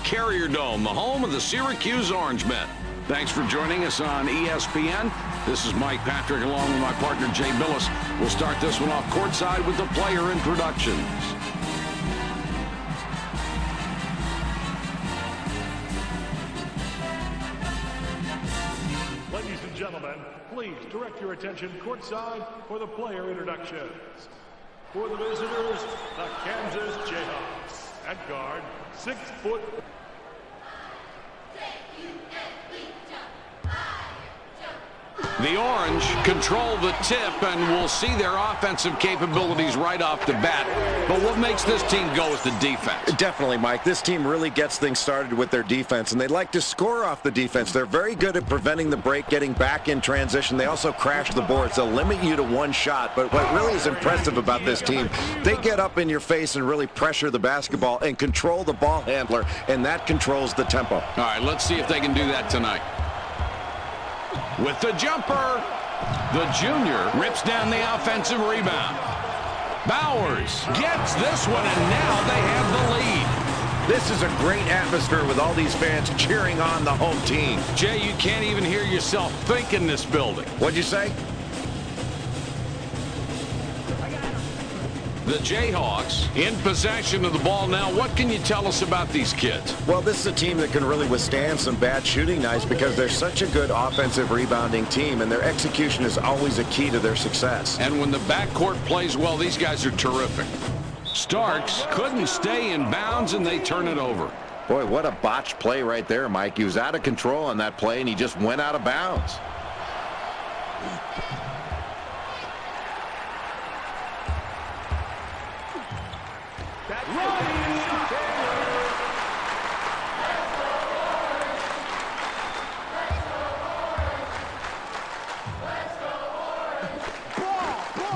Carrier Dome, the home of the Syracuse Orangemen. Thanks for joining us on ESPN. This is Mike Patrick along with my partner Jay Billis. We'll start this one off courtside with the player introductions. Ladies and gentlemen, please direct your attention courtside for the player introductions. For the visitors, the Kansas Jayhawks. At guard, 6 foot. The Orange control the tip, and we'll see their offensive capabilities right off the bat. But what makes this team go is the defense. Definitely, Mike. This team really gets things started with their defense, and they like to score off the defense. They're very good at preventing the break, getting back in transition. They also crash the boards. They'll limit you to one shot, but what really is impressive about this team, they get up in your face and really pressure the basketball and control the ball handler, and that controls the tempo. All right, let's see if they can do that tonight. With the jumper, the junior rips down the offensive rebound. Bowers gets this one, and now they have the lead. This is a great atmosphere with all these fans cheering on the home team. Jay, you can't even hear yourself think in this building. What'd you say? The Jayhawks in possession of the ball now. What can you tell us about these kids? Well, this is a team that can really withstand some bad shooting nights because they're such a good offensive rebounding team, and their execution is always a key to their success. And when the backcourt plays well, these guys are terrific. Starks couldn't stay in bounds, and they turn it over. Boy, what a botched play right there, Mike. He was out of control on that play, and he just went out of bounds.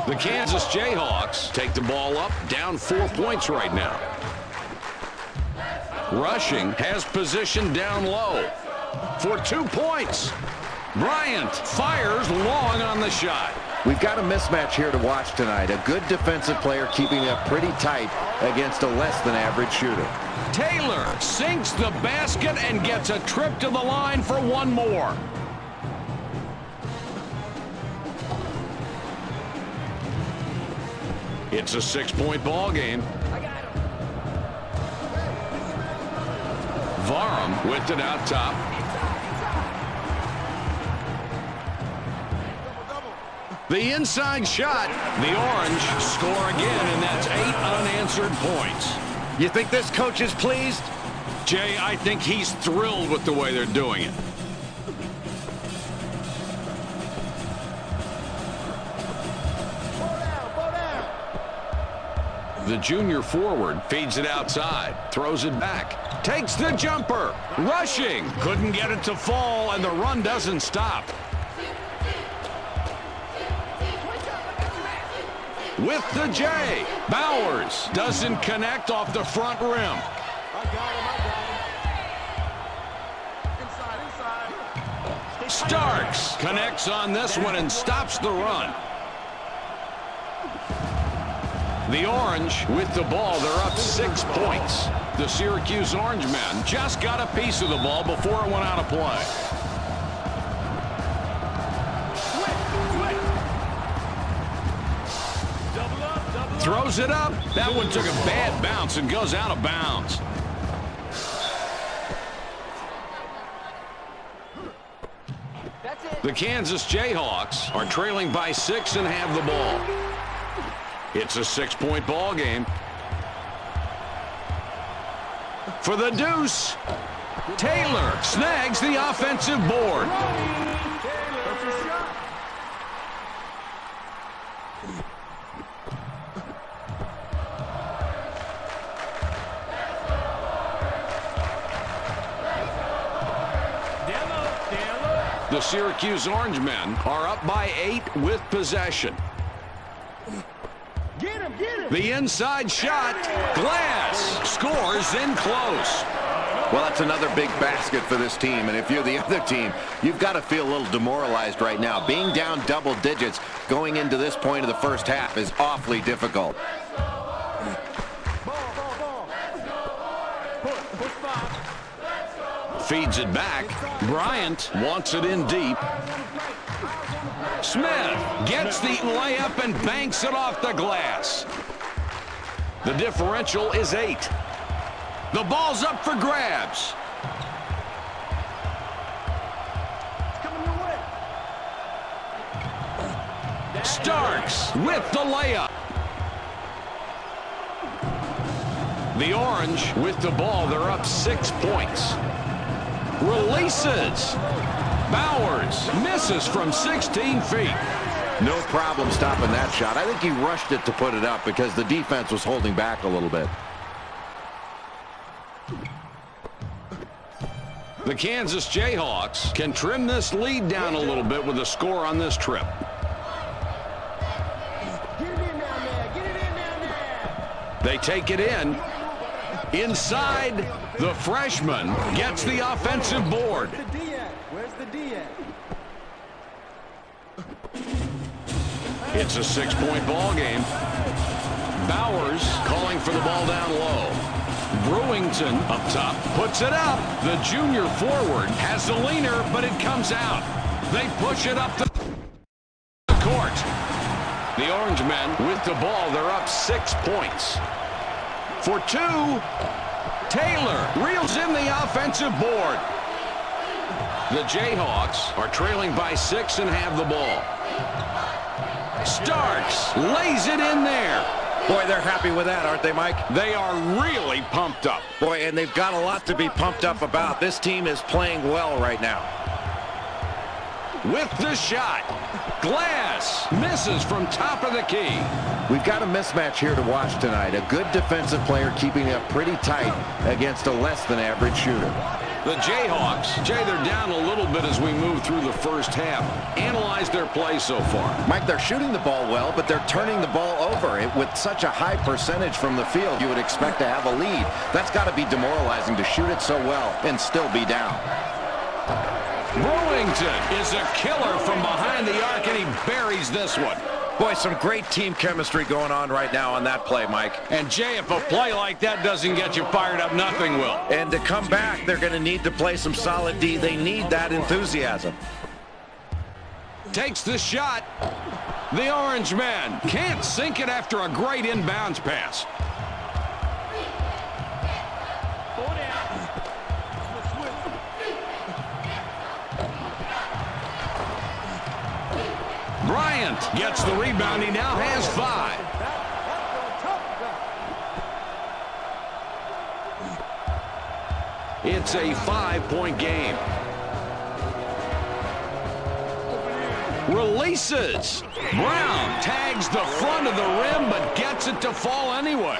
The Kansas Jayhawks take the ball up, down 4 points right now. Rushing has position down low for 2 points. Bryant fires long on the shot. We've got a mismatch here to watch tonight. A good defensive player keeping it up pretty tight against a less than average shooter. Taylor sinks the basket and gets a trip to the line for one more. It's a 6-point ball game. Varham with it out top. The inside shot. The Orange score again, and that's 8 unanswered points. You think this coach is pleased? Jay, I think he's thrilled with the way they're doing it. The junior forward feeds it outside, throws it back, takes the jumper, rushing, couldn't get it to fall, and the run doesn't stop. With the J, Bowers doesn't connect off the front rim. Starks connects on this one and stops the run. The Orange with the ball, they're up 6 points. The Syracuse Orange men just got a piece of the ball before it went out of play. Throws it up. That one took a bad bounce and goes out of bounds. The Kansas Jayhawks are trailing by 6 and have the ball. It's a 6-point ball game. For the deuce, Taylor snags the offensive board. The Syracuse Orange men are up by 8 with possession. The inside shot, Glass scores in close. Well, that's another big basket for this team, and if you're the other team, you've got to feel a little demoralized right now. Being down double digits going into this point of the first half is awfully difficult. Feeds it back. Bryant wants it in deep. Smith gets the layup and banks it off the glass. The differential is 8. The ball's up for grabs. Starks with the layup. The Orange with the ball. They're up 6 points. Releases. Bowers misses from 16 feet. No problem stopping that shot. I think he rushed it to put it up because the defense was holding back a little bit. The Kansas Jayhawks can trim this lead down a little bit with a score on this trip. They take it in. Inside, the freshman gets the offensive board. Where's the D at? It's a 6-point ball game. Bowers calling for the ball down low. Brewington up top puts it up. The junior forward has the leaner, but it comes out. They push it up the court. The Orange men with the ball. They're up 6 points. For 2, Taylor reels in the offensive board. The Jayhawks are trailing by 6 and have the ball. Starks lays it in there. Boy, they're happy with that, aren't they, Mike? They are really pumped up. Boy, and they've got a lot to be pumped up about. This team is playing well right now. With the shot. Glass misses from top of the key. We've got a mismatch here to watch tonight. A good defensive player keeping it up pretty tight against a less than average shooter. The Jayhawks, Jay, they're down a little bit as we move through the first half. Analyze their play so far. Mike, they're shooting the ball well, but they're turning the ball over. With such a high percentage from the field, you would expect to have a lead. That's got to be demoralizing to shoot it so well and still be down. Brewington is a killer from behind the arc, and he buries this one. Boy, some great team chemistry going on right now on that play, Mike. And, Jay, if a play like that doesn't get you fired up, nothing will. And to come back, they're going to need to play some solid D. They need that enthusiasm. Takes the shot. The Orange man can't sink it after a great inbounds pass. Bryant gets the rebound. He now has 5. It's a 5-point game. Releases. Brown tags the front of the rim, but gets it to fall anyway.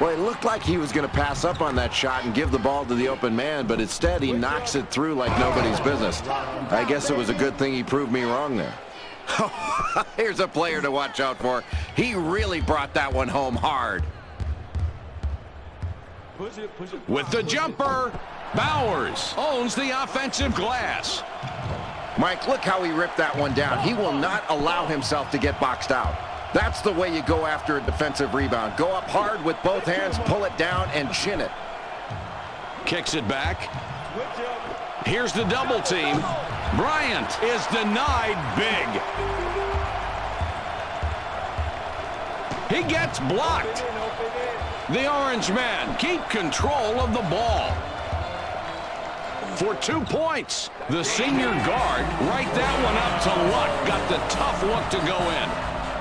Boy, it looked like he was going to pass up on that shot and give the ball to the open man, but instead he knocks it through like nobody's business. I guess it was a good thing he proved me wrong there. Here's a player to watch out for. He really brought that one home hard. With the jumper, Bowers owns the offensive glass. Mike, look how he ripped that one down. He will not allow himself to get boxed out. That's the way you go after a defensive rebound. Go up hard with both hands, pull it down, and chin it. Kicks it back. Here's the double team. Bryant is denied big. He gets blocked. The Orange men keep control of the ball. For 2 points, the senior guard right that one up to Luck. Got the tough look to go in.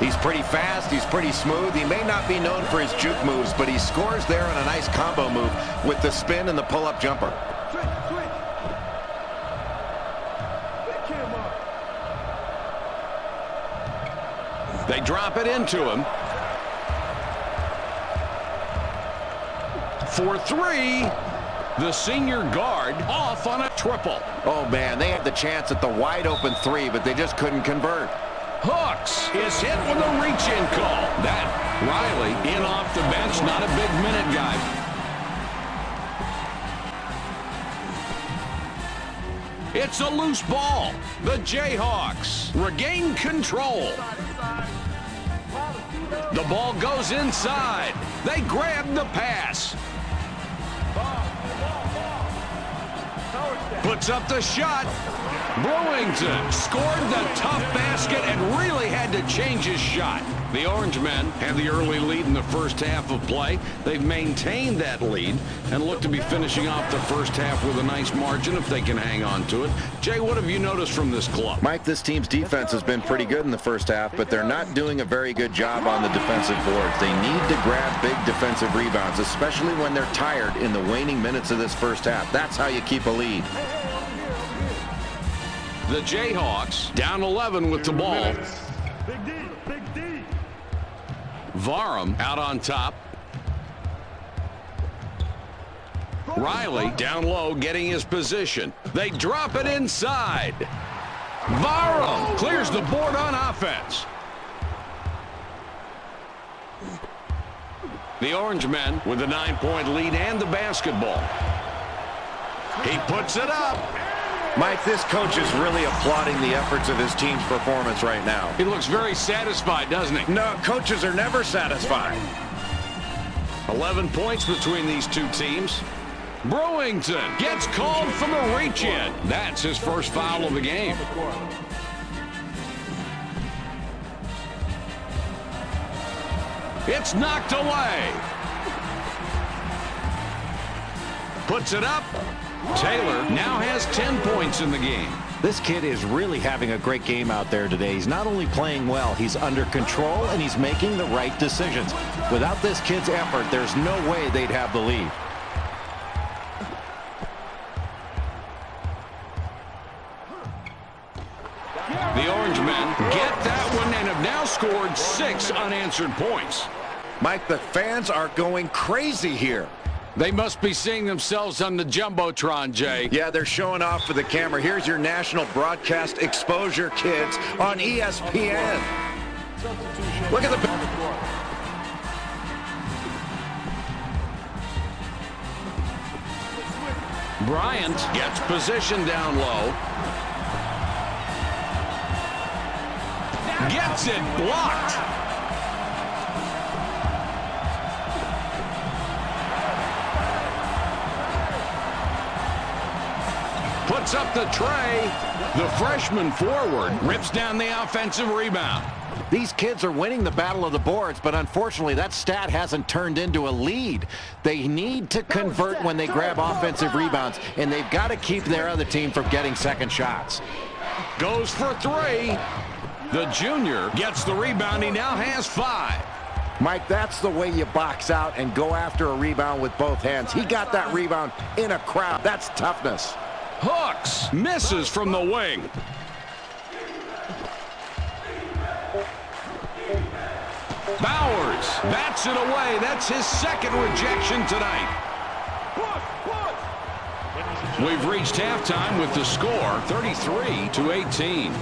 He's pretty fast. He's pretty smooth. He may not be known for his juke moves, but he scores there on a nice combo move with the spin and the pull-up jumper. They drop it into him. For 3, the senior guard off on a triple. Oh, man, they had the chance at the wide-open 3, but they just couldn't convert. Hooks is hit with a reach-in call. That, Riley, in off the bench, not a big minute guy. It's a loose ball. The Jayhawks regain control. The ball goes inside. They grab the pass. Puts up the shot. Brewington scored the tough basket and really had to change his shot. The Orange men had the early lead in the first half of play. They've maintained that lead and look to be finishing off the first half with a nice margin if they can hang on to it. Jay, what have you noticed from this club? Mike, this team's defense has been pretty good in the first half, but they're not doing a very good job on the defensive boards. They need to grab big defensive rebounds, especially when they're tired in the waning minutes of this first half. That's how you keep a lead. The Jayhawks down 11 with the ball. Big D, Big D. Varham out on top. Riley down low getting his position. They drop it inside. Varham clears the board on offense. The Orange men with a 9-point lead and the basketball. He puts it up. Mike, this coach is really applauding the efforts of his team's performance right now. He looks very satisfied, doesn't he? No, coaches are never satisfied. 11 points between these two teams. Brewington gets called from a reach-in. That's his first foul of the game. It's knocked away. Puts it up. Taylor now has 10 points in the game. This kid is really having a great game out there today. He's not only playing well, he's under control, and he's making the right decisions. Without this kid's effort, there's no way they'd have the lead. The Orange men get that one and have now scored 6 unanswered points. Mike, the fans are going crazy here. They must be seeing themselves on the Jumbotron, Jay. Yeah, they're showing off for the camera. Here's your national broadcast exposure, kids, on ESPN. Look at the... Bryant gets position down low. Gets it blocked. Puts up the tray. The freshman forward rips down the offensive rebound. These kids are winning the battle of the boards, but unfortunately that stat hasn't turned into a lead. They need to convert when they grab offensive rebounds, and they've got to keep their other team from getting second shots. Goes for 3. The junior gets the rebound. He now has 5. Mike, that's the way you box out and go after a rebound with both hands. He got that rebound in a crowd. That's toughness. Hooks misses from the wing. Bowers bats it away. That's his second rejection tonight. We've reached halftime with the score 33-18.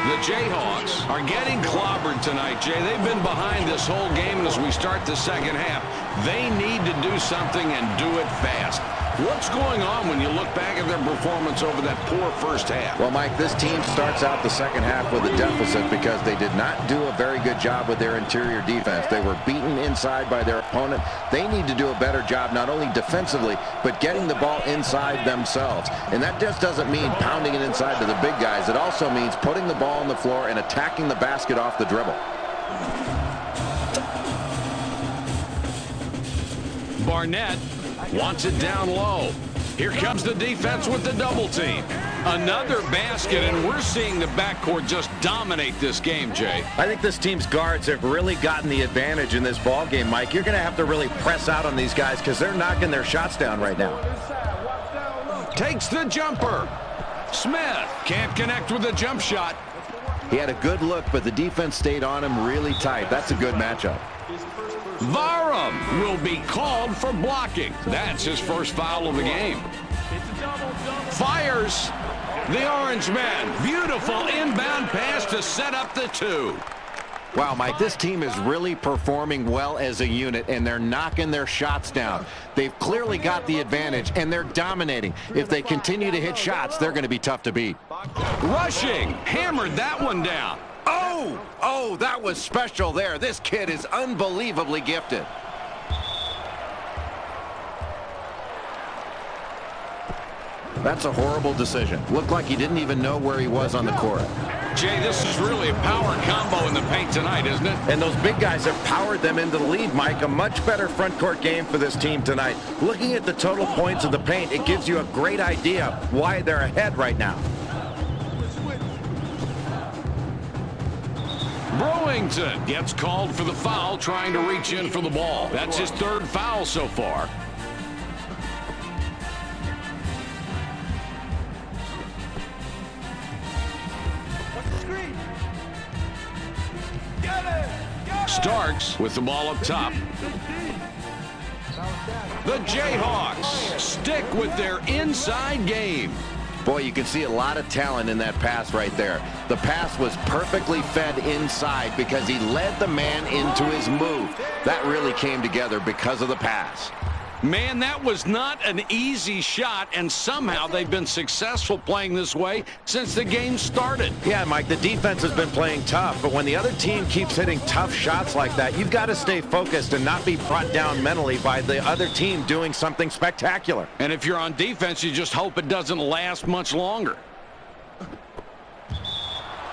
The Jayhawks are getting clobbered tonight, Jay. They've been behind this whole game, and as we start the second half, they need to do something and do it fast. What's going on when you look back at their performance over that poor first half? Well, Mike, this team starts out the second half with a deficit because they did not do a very good job with their interior defense. They were beaten inside by their opponent. They need to do a better job not only defensively, but getting the ball inside themselves. And that just doesn't mean pounding it inside to the big guys. It also means putting the ball on the floor and attacking the basket off the dribble. Barnett wants it down low. Here comes the defense with the double team. Another basket, and we're seeing the backcourt just dominate this game, Jay. I think this team's guards have really gotten the advantage in this ball game, Mike. You're going to have to really press out on these guys because they're knocking their shots down right now. Takes the jumper. Smith can't connect with the jump shot. He had a good look, but the defense stayed on him really tight. That's a good matchup. Varham will be called for blocking. That's his first foul of the game. Fires the Orange man. Beautiful inbound pass to set up the 2. Wow, Mike, this team is really performing well as a unit, and they're knocking their shots down. They've clearly got the advantage, and they're dominating. If they continue to hit shots, they're going to be tough to beat. Rushing, hammered that one down. Oh, that was special there. This kid is unbelievably gifted. That's a horrible decision. Looked like he didn't even know where he was on the court. Jay, this is really a power combo in the paint tonight, isn't it? And those big guys have powered them into the lead, Mike. A much better front court game for this team tonight. Looking at the total points of the paint, it gives you a great idea why they're ahead right now. Brewington gets called for the foul, trying to reach in for the ball. That's his third foul so far. Starks with the ball up top. The Jayhawks stick with their inside game. Boy, you can see a lot of talent in that pass right there. The pass was perfectly fed inside because he led the man into his move. That really came together because of the pass. Man, that was not an easy shot, and somehow they've been successful playing this way since the game started. Yeah, Mike, the defense has been playing tough, but when the other team keeps hitting tough shots like that, you've got to stay focused and not be brought down mentally by the other team doing something spectacular. And if you're on defense, you just hope it doesn't last much longer.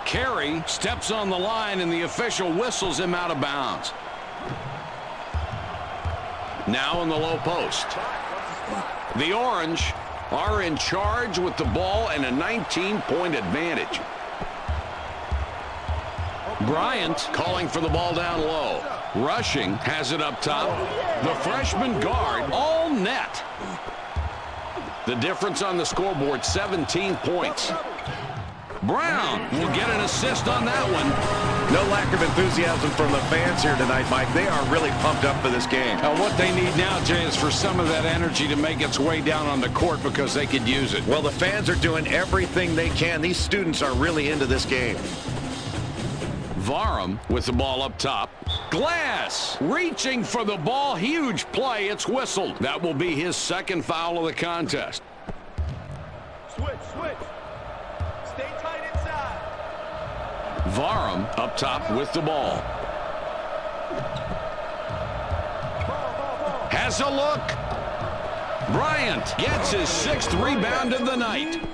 Carey steps on the line, and the official whistles him out of bounds. Now in the low post. The Orange are in charge with the ball and a 19-point advantage. Bryant calling for the ball down low. Rushing has it up top. The freshman guard all net. The difference on the scoreboard, 17 points. Brown will get an assist on that one. No lack of enthusiasm from the fans here tonight, Mike. They are really pumped up for this game. What they need now, Jay, is for some of that energy to make its way down on the court because they could use it. Well, the fans are doing everything they can. These students are really into this game. Varham with the ball up top. Glass reaching for the ball. Huge play. It's whistled. That will be his second foul of the contest. Switch. Stay tight inside. Varham up top with the ball. Has a look. Bryant gets his 6th rebound of the night.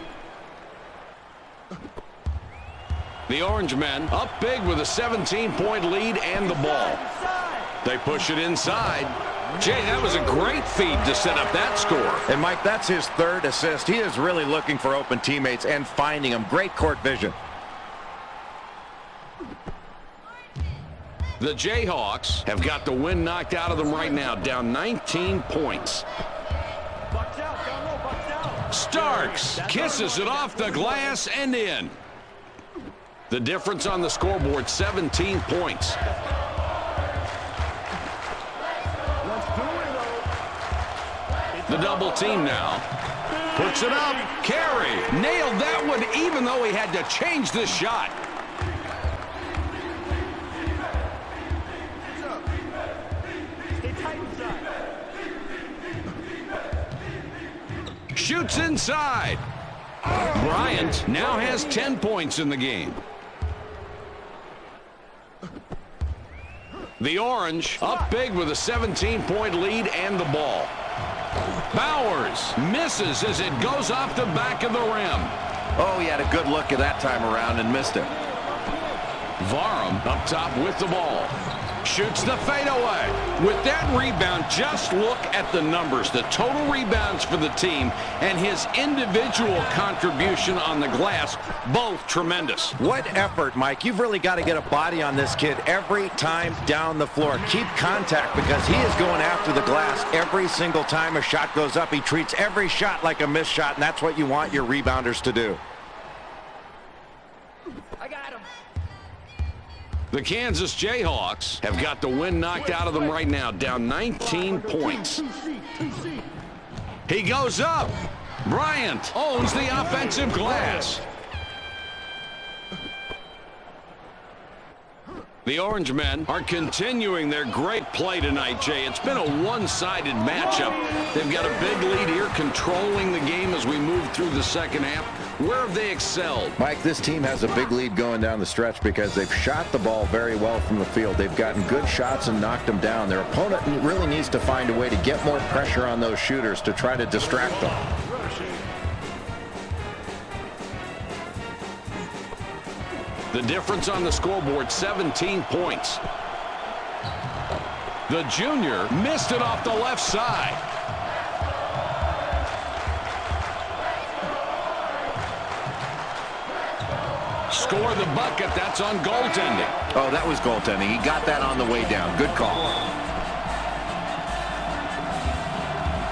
The Orange men up big with a 17-point lead and the ball. They push it inside. Jay, that was a great feed to set up that score. And, Mike, that's his third assist. He is really looking for open teammates and finding them. Great court vision. The Jayhawks have got the wind knocked out of them right now, down 19 points. Starks kisses it off the glass and in. The difference on the scoreboard, 17 points. The double team now. Puts it up. Carey nailed that one even though he had to change the shot. Shoots inside. Bryant now has 10 points in the game. The Orange up big with a 17-point lead and the ball. Bowers misses as it goes off the back of the rim. Oh, he had a good look at that time around and missed it. Varham up top with the ball. Shoots the fadeaway. With that rebound, just look at the numbers. The total rebounds for the team and his individual contribution on the glass, both tremendous. What effort, Mike. You've really got to get a body on this kid every time down the floor. Keep contact because he is going after the glass every single time a shot goes up. He treats every shot like a missed shot, and that's what you want your rebounders to do. I got him. The Kansas Jayhawks have got the wind knocked out of them right now, down 19 points. He goes up. Bryant owns the offensive glass. The Orange men are continuing their great play tonight, Jay. It's been a one-sided matchup. They've got a big lead here, controlling the game as we move through the second half. Where have they excelled? Mike, this team has a big lead going down the stretch because they've shot the ball very well from the field. They've gotten good shots and knocked them down. Their opponent really needs to find a way to get more pressure on those shooters to try to distract them. The difference on the scoreboard, 17 points. The junior missed it off the left side. Score the bucket. That's on goaltending. Oh, that was goaltending. He got that on the way down. Good call.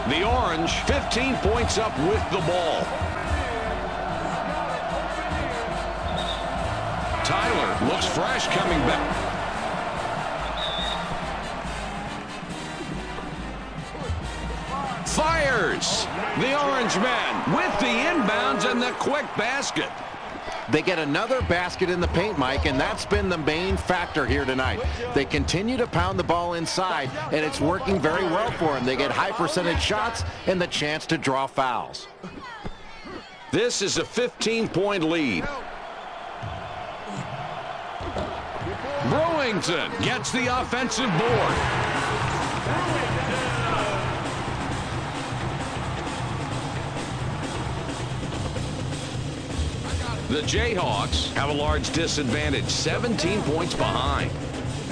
The Orange, 15 points up with the ball. Tyler looks fresh coming back. Fires. The Orange men with the inbounds and the quick basket. They get another basket in the paint, Mike, and that's been the main factor here tonight. They continue to pound the ball inside, and it's working very well for them. They get high percentage shots and the chance to draw fouls. This is a 15-point lead. Brewington gets the offensive board. The Jayhawks have a large disadvantage, 17 points behind.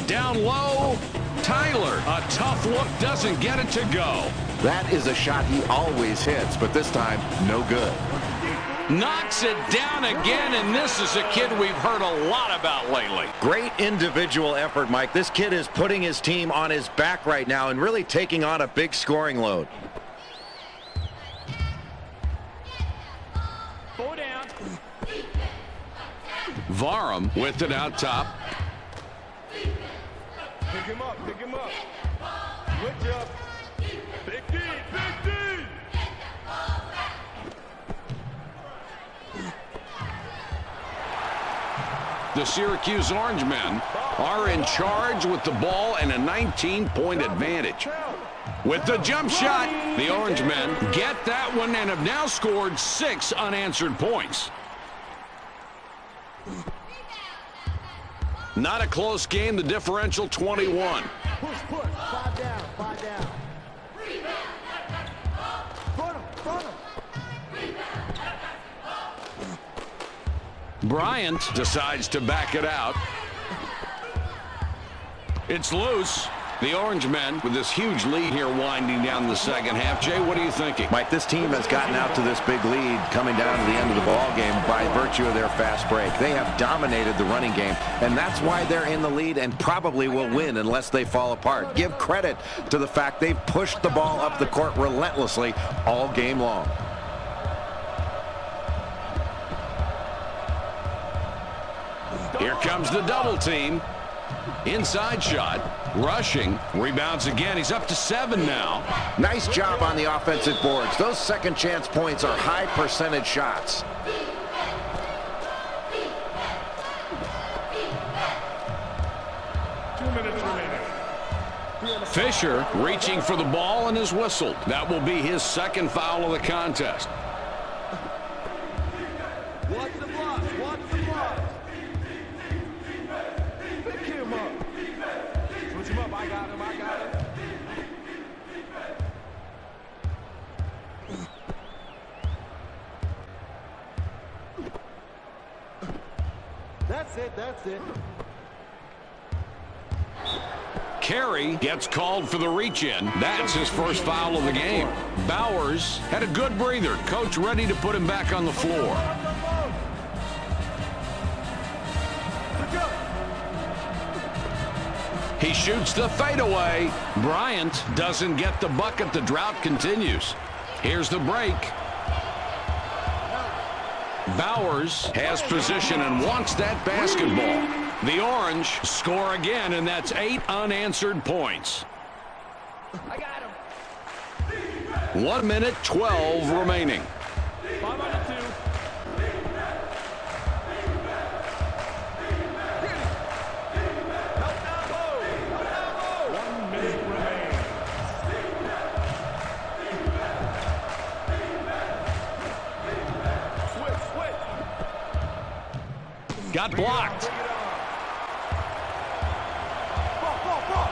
Down low, Tyler, a tough look, doesn't get it to go. That is a shot he always hits, but this time, no good. Knocks it down again, and this is a kid we've heard a lot about lately. Great individual effort, Mike. This kid is putting his team on his back right now and really taking on a big scoring load. Varum with it out top. Pick him up, pick him up. Switch up. Big D, big D. The Syracuse Orange men are in charge with the ball and a 19-point advantage. With the jump shot, the Orange men get that one and have now scored 6 unanswered points. Not a close game, the differential 21. Push, push. 5 down, 5 down. Front him, front him. Bryant decides to back it out. It's loose. The Orange men with this huge lead here winding down the second half. Jay, what are you thinking? Mike, this team has gotten out to this big lead coming down to the end of the ball game by virtue of their fast break. They have dominated the running game, and that's why they're in the lead and probably will win unless they fall apart. Give credit to the fact they've pushed the ball up the court relentlessly all game long. Here comes the double team. Inside shot, rushing, rebounds again. He's up to 7 now. Nice job on the offensive boards. Those second chance points are high percentage shots. Fisher reaching for the ball and is whistled. That will be his second foul of the contest. Watch the blocks, watch the blocks. Pick him up. Switch him up, I got him, I got him. That's it, that's it. Carey gets called for the reach-in. That's his first foul of the game. Bowers had a good breather. Coach ready to put him back on the floor. He shoots the fadeaway. Bryant doesn't get the bucket. The drought continues. Here's the break. Bowers has position and wants that basketball. The Orange score again, and that's 8 unanswered points. I got him. 1 minute, 12 remaining. 5-2. 1 minute remains. Switch, switch. Got blocked. Ball, ball, ball.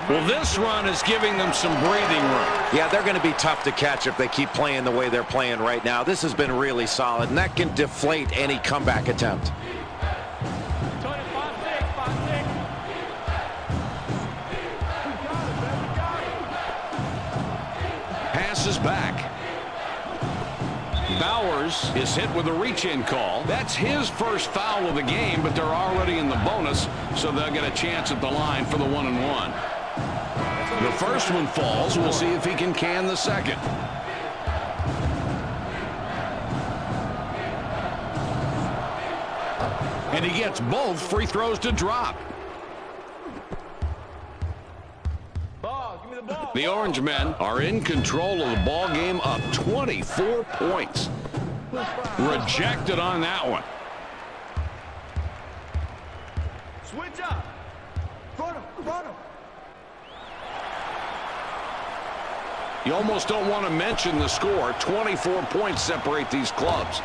Well, this run is giving them some breathing room. Yeah, they're going to be tough to catch if they keep playing the way they're playing right now. This has been really solid, and that can deflate any comeback attempt. Passes back. Bowers is hit with a reach-in call. That's his first foul of the game, but they're already in the bonus, so they'll get a chance at the line for the 1-and-1. The first one falls. We'll see if he can the second. And he gets both free throws to drop. The Orange men are in control of the ball game, up 24 points. Rejected on that one. Switch up. Front him. You almost don't want to mention the score. 24 points separate these clubs.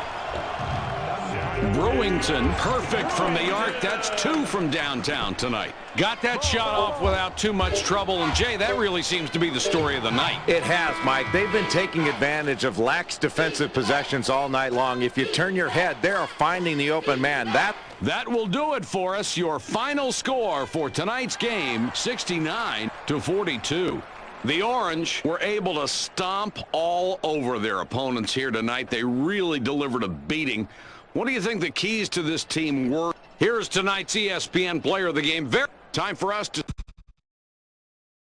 Brewington, perfect from the arc. That's 2 from downtown tonight. Got that shot off without too much trouble. And, Jay, that really seems to be the story of the night. It has, Mike. They've been taking advantage of lax defensive possessions all night long. If you turn your head, they're finding the open man. That will do it for us. Your final score for tonight's game, 69-42. The Orange were able to stomp all over their opponents here tonight. They really delivered a beating. What do you think the keys to this team were? Here's tonight's ESPN player of the game. Time for us to